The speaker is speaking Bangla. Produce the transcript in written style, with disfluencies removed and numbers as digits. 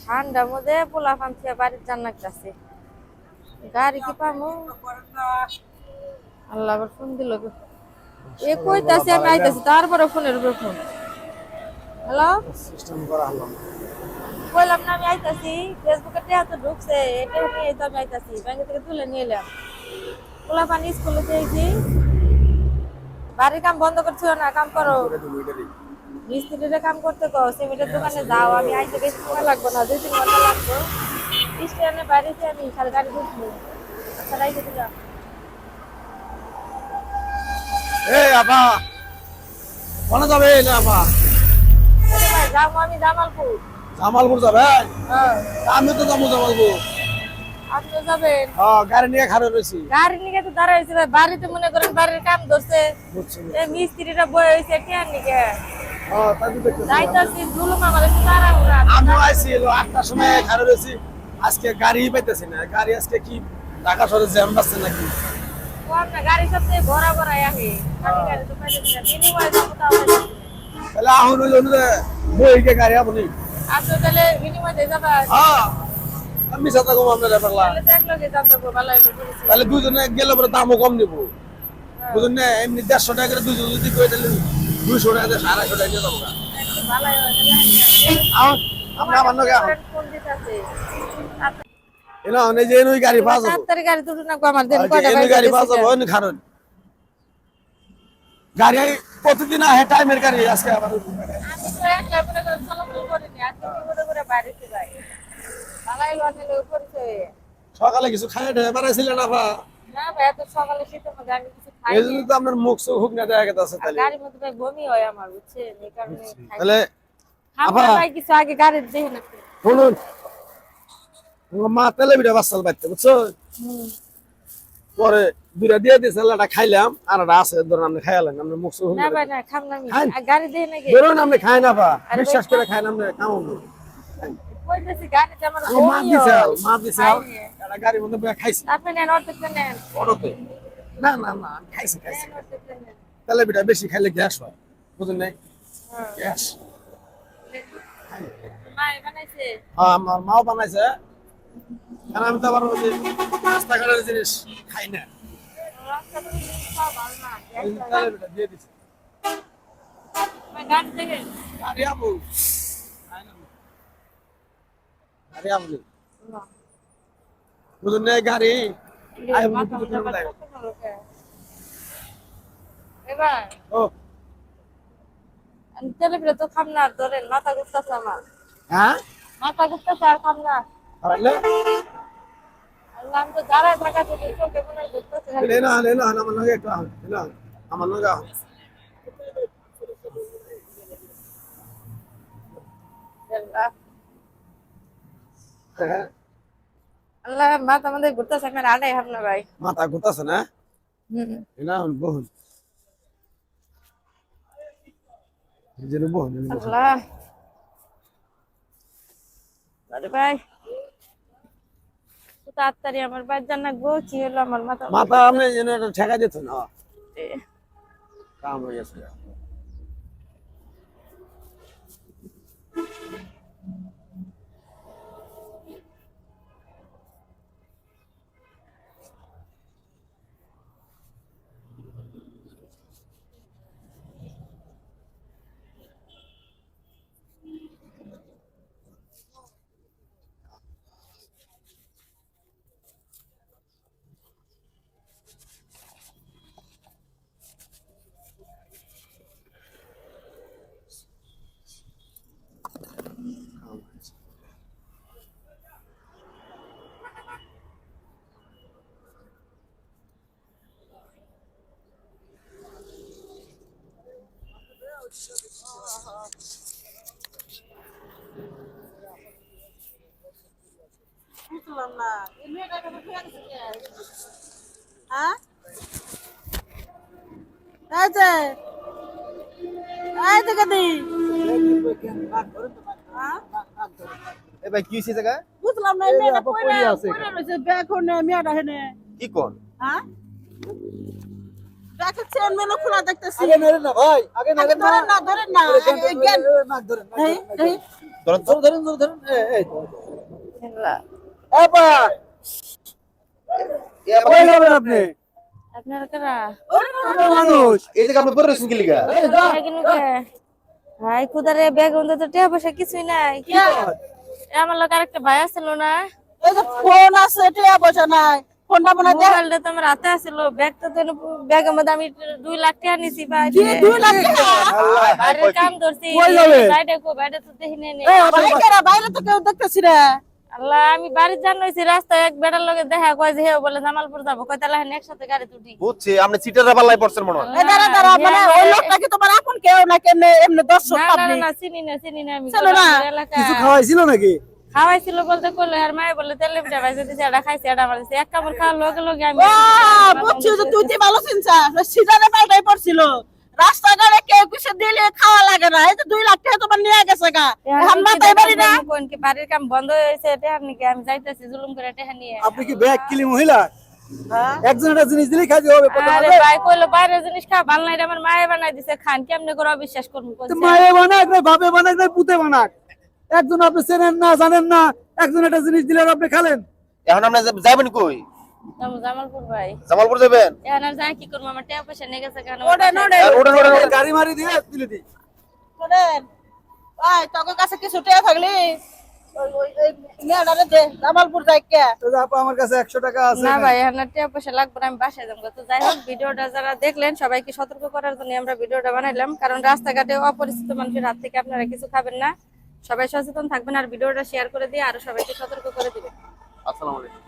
ঠান্ডার মধ্যে পোলা পান থেকে বাড়ির জান্নাত আছে গাড়ি কি পামু আল্লাহ আবার ফোন দিল এ কইতাছে আমি আইতাছি তারপরে ফোনের উপর ফোন হ্যালো সিস্টেম করা হলো কইলাম না আমি আইতাছি ফেসবুকে টেয়া তো ঢুকছে এটা নিয়ে তো আমি আইতাছি ব্যাংক থেকে তুলে নিয়ে এলাম পোলা পানি স্কুলে দিয়েছি বাড়ির কাম বন্ধ করছো না কাম করো মিস্ত্রিরা কাম করতে কো সিমেন্টের দোকানে যাও আমি আইতে বেশি সময় লাগবে না 2-3 ঘন্টা লাগবে স্টেশনে বাড়িতে আমি খালি গাড়ি ঢুকবো আচ্ছা রাইতে দিলাম এই আপা কোনে যাবে না আপা ভাই যাবো আমি জামালপুর জামালপুর যাবে হ্যাঁ আমি তো যাবো জামালপুর আপনি যাবেন গাড়ি নিয়ে খারাপ রয়েছি গাড়ি নিয়ে তো দাঁড়াইছে ভাই বাড়িতে মনে করেন বাড়ির কাম ধরছে এই মিস্ত্রিটা বয়ে হয়েছে টিয়ার নিকে যাইতাছি জুলুম আমার একটু তাড়াহুড়া আমিও আইছি 8টার সময় খারাপ রয়েছি আজকে গাড়ি পাইতেছি না গাড়ি আজকে কি ঢাকা শহরে জ্যাম বাসছে নাকি কম না গাড়ি সবচেয়ে ভরা ভরা আহে খালি গাড়ি তো পাইতেছি না বিনিময়ে যাবো তাও তাহলে আহুন হইল বইকে গাড়ি আপনি আপনি তাহলে বিনিময়ে দিয়ে যাবা হ্যাঁ আমি সাথে কম আপনার পারলাম তাহলে তো এক লগে দাম দেবো ভালো হইবে বলেছি তাহলে দুজনে গেলে পরে দামও কম নিবো বুঝলেন না এমনি 150 টাকা করে দুজন যদি কই তাহলে 200 টাকা 250 টাকা নিয়ে যাবো একটু ভালো হইবে আপনি আমার নগে আহুন ফোন দিতেছে এনা অনে যে নই গাড়ি পাওয়া যাবে তাড়াতাড়ি গাড়ি তুলে না আমার দিন কয়টা এই গাড়ি পাওয়া যাবে অনেক কারণ গাড়ি প্রতিদিন আহে টাইমের গাড়ি আজকে আবার আমি তো একলা মনে করে চলাচল করিনি আজকে কি করে বাড়িতে যাই ভালাই লনে লোক করছে সকালে কিছু খাই ড্রাইভার ছিল না বা না ভাই এত সকালে শীতের মধ্যে আমি কিছু খাই এই জন্য তো আপনার মুখ চোখ হুক না দেখা গেছে তাহলে গাড়ির মধ্যে ভাই বমি হয় আমার বুঝছেন এই কারণে খাই তাহলে আমরা ভাই কিছু আগে গাড়ির দেখে না শুনুন মা তেলে বিটা বাসাল বাইতে বুঝছো পরে দুইটা দিয়ে দিয়েছে লাটা খাইলাম আর একটা আছে ধরুন আপনি খাইলেন আপনি মুখ চোখ না ভাই না খাম না আমি গাড়ি দেখে নাকি ধরুন আপনি খাই না বা বিশ্বাস করে খাই না আপনি কামড় কইতেছি গাড়িতে আমার মা বমি দিছে হয় মা দিছে একটা গাড়ির মধ্যে বসে খাইছি আপনি নেন অর্ধেক নেন অটোতে না না না আমি খাইছি খাইছি অর্ধেক নেন তেলে বিটা বেশি খাইলে গ্যাস হয় বুঝুন নাই গ্যাস মাই বানাইছে আমার মাও বানাইছে কারণ আমি তো আবার ওই যে রাস্তাঘাটের জিনিস খাই না রাস্তা তো খাওয়া ভালো না ওই তেলে বিটা দিয়ে দিছে গাড়ি দেখে গাড়ি আমু গাড়ি আমু বুঝুন নাই গাড়ি আই বুঝুন এবার ও আমি তেলে তো খাম না ধরেন মাথা ঘুরতেছে আমার হ্যাঁ মাথা ঘুরতেছে আর খাম না পারলে আল্লাহ আমি তো দাঁড়ায় থাকা থেকে চোখে মনে হয় ঘুরতেছে লেনা আমার লগে একটু আহ লেনা আমার লগে আহ আল্লাহ মাথা আমাদের ঘুরতেছে আমার আড়াই হাম না ভাই মাথা ঘুরতাছে না লেনা বহুন যেন বহুন আল্লাহ আরে ভাই তাড়াতাড়ি আমার বাইর জানা গো কি হলো আমার মাথা মাথা আমি যেন ঠেকা দিত না কাম হয়ে গেছে বুঝলাম না এই মেয়েটা কেন ফেলে গেছে হ্যাঁ এই যে এই যে কদি এ ভাই কি হইছে জায়গা বুঝলাম না এই মেয়েটা কইরা রইছে ব্যাগ হনে মেয়েটা হেনে কি কোন হ্যাঁ ব্যাগের চেন মেলো খোলা দেখতেছি আগে মেরে না ভাই আগে মেরে না ধরেন না না ধরেন এই ধরেন তো। ধরুন এই তো আল্লাহ, আপা কই যাবেন আপনি আপনারা কারা? মানুষ এই জায়গা আপনি পরে রয়েছেন কি লিগা? এখানে কে? ভাই খুদারে ব্যাগ মধ্যে তো টাকা পয়সা কিছুই নাই। এ আমার লোক আরেকটা ভাই আছিল না, এই যে ফোন আছে টিয়া পয়সা নাই ফোনটা মনে হয় মোবাইলটা তো আমার হাতে আছিল, ব্যাগটা তো ব্যাগের মধ্যে আমি 2 লাখ টাকা নিছি ভাই। 2 লাখ টাকা বাইরের কাম ধরছি, কই যাবেন? বাইরে তো দেখি নাই। বাইকেরা বাইরে তো কেউ দেখতেছি না আল্লাহ, আমি বাড়ির জানাইছি, রাস্তায় এক বেটার লগে দেখা কয় যে হেও বলে জামালপুর যাবো, কয় তাহলে হেন একসাথে গাড়ি তুটি। বুঝছি আপনি সিটারে পাল্লাই পড়ছেন মনে হয়। এই দাঁড়া দাঁড়া মানে ওই লোকটা কি তোমার আপন কেউ না কেমনে এমনি দর্শক না না পাবলিক না, চিনি না আমি চলো না। গোলাপপুর এলাকা। কিছু খাওয়াইছিল নাকি খাওয়াইছিল বলতে করলো আর মায়ে বলে তেলে পিঠা ভাইছে দিছে, এটা খাইছে, এটা আমার দিছে। এক কামড় খাওয়ার লগে লগে আমি বুঝছি যে তুই তো ভালো চিনছা সিজারে পাল্টাই পড়ছিল রাস্তাঘাটে কেউ কিছু দিলে খাওয়া লাগে না এই তো 2 লাখ টাকা তোমার নিয়ে গেছে গা এখন মাথায় বাড়ি না কোন কি বাড়ির কাম বন্ধ হয়েছে, টেহার নাকি আমি যাইতেছি জুলুম করে টেহা নিয়ে। আপনি কি ব্যাগ কিলি মহিলা একজন একটা জিনিস দিলেই খাইতে হবে আরে ভাই কইলো বাইরের জিনিস খা ভাল নাই, আমার মায়ে বানাই দিছে, খান কেমনে করে অবিশ্বাস করবো? তো মায়ে বানাক না বাপে বানাক না পুতে বানাক, একজন আপনি চেনেন না জানেন না, একজন একটা জিনিস দিলেন আপনি খালেন। এখন আপনি যাবেন কই? জামালপুর ভাই, জামালপুর যাবেন? এখন আর যাই কি করবো, আমার টাকা পয়সা নিয়ে গেছে কেন? ওঠেন ওঠেন। গাড়ি মারি দিয়ে তুলে দিই। শোনেন ভাই তোর কাছে কিছু টাকা থাকলে ওই মেয়েটারে দে জামালপুর যাই কে তো যে আপা আমার কাছে 100 টাকা আছে। না ভাই, এখন আর টাকা পয়সা লাগবে না, আমি বাসায় যাবো। তো যাই হোক, ভিডিওটা যারা দেখলেন সবাইকে সতর্ক করার জন্য আমরা ভিডিওটা বানাইলাম, কারণ রাস্তাঘাটে অপরিচিত মানুষের হাত থেকে আপনারা কিছু খাবেন না। সবাই সচেতন থাকবেন আর ভিডিওটা শেয়ার করে দিয়ে আরো সবাইকে সতর্ক করে দিবেন। আসসালামু আলাইকুম।